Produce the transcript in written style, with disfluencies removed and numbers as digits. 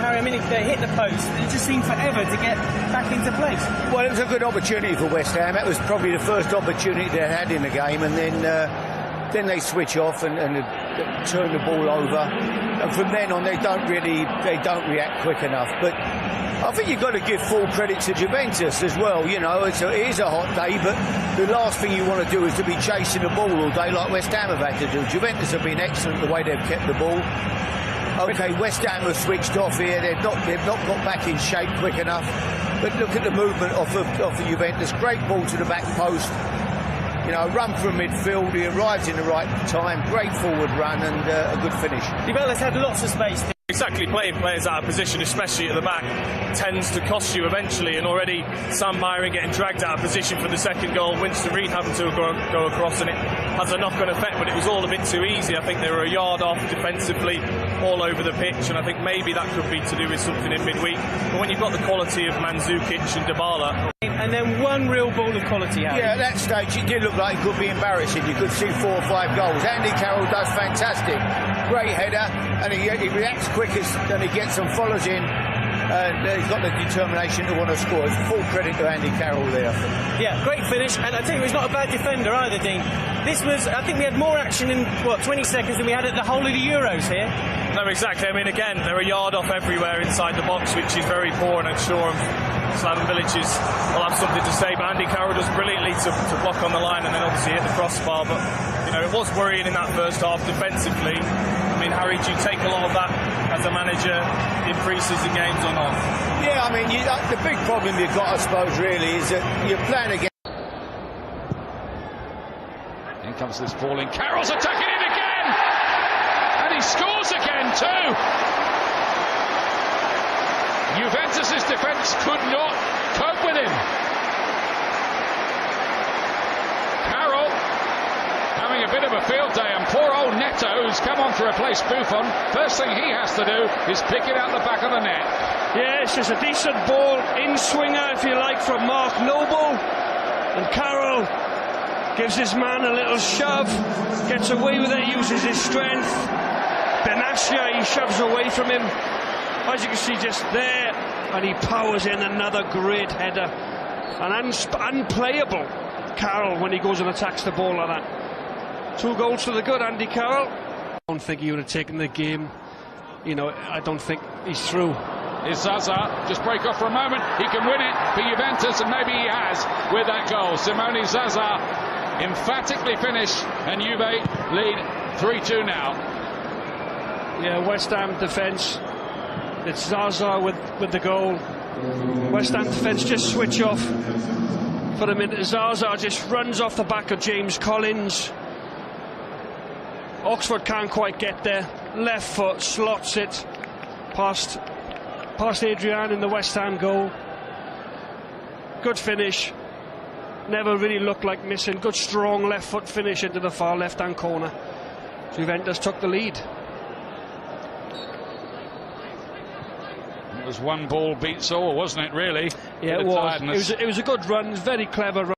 Harry, I mean, if they hit the post, it just seemed forever to get back into place. Well, it was a good opportunity for West Ham. That was probably the first opportunity they had in the game, and then they switch off and turn the ball over. And from then on, they don't react quick enough. But I think you've got to give full credit to Juventus as well. You know, it is a hot day, but the last thing you want to do is to be chasing the ball all day like West Ham have had to do. Juventus have been excellent the way they've kept the ball. OK, West Ham have switched off here. They've not got back in shape quick enough. But look at the movement off of Juventus. Great ball to the back post. You know, run from midfield. He arrives in the right time. Great forward run and a good finish. Juventus had lots of space. Exactly, playing players out of position, especially at the back, tends to cost you eventually. And already Sam Myron getting dragged out of position for the second goal, Winston Reid having to go across, and it has a knock-on effect. But it was all a bit too easy. I think they were a yard off defensively, all over the pitch, and I think maybe that could be to do with something in midweek. But when you've got the quality of Mandzukic and Dybala, and then one real ball of quality out. Yeah, at that stage it did look like it could be embarrassing. You could see 4 or 5 goals. Andy Carroll does fantastic. Great header, and he reacts quickest, and he gets some follows in. He's got the determination to want to score. It's full credit to Andy Carroll there. Yeah, great finish, and I think he's not a bad defender either, Dean. This was, I think we had more action in, 20 seconds than we had at the whole of the Euros here. No, exactly. I mean, again, they're a yard off everywhere inside the box, which is very poor, and I'm sure Slaven Bilic will have something to say. But Andy Carroll does brilliantly to block on the line and then obviously hit the crossbar. But, you know, it was worrying in that first half defensively. I mean, Harry, do you take a lot of that as a manager in pre-season games or not? Yeah, I mean, the big problem you've got, I suppose, really, is that you're playing against... In comes this ball in. Carroll's attacking it again! And he scores again too! Juventus' defence could not cope with him. Carroll having a bit of a field day, and poor old Neto, who's come on to replace Buffon, first thing he has to do is pick it out the back of the net. Yeah, it's just a decent ball, in-swinger, if you like, from Mark Noble. And Carroll gives his man a little shove, gets away with it, uses his strength. Benassia, he shoves away from him. As you can see, just there, and he powers in another great header. An unplayable Carroll when he goes and attacks the ball like that. 2 goals to the good, Andy Carroll. I don't think he would have taken the game. You know, I don't think he's through. Is Zaza, just break off for a moment, he can win it for Juventus, and maybe he has with that goal. Simone Zaza emphatically finish, and Juve lead 3-2 now. Yeah, West Ham defence, it's Zaza with the goal. West Ham defence just switch off for a minute. Zaza just runs off the back of James Collins. Oxford can't quite get there. Left foot slots it past Adrian in the West Ham goal. Good finish. Never really looked like missing. Good strong left foot finish into the far left hand corner. Juventus took the lead. It was one ball beats all, wasn't it, really? Yeah, it was. It was a good run, very clever run.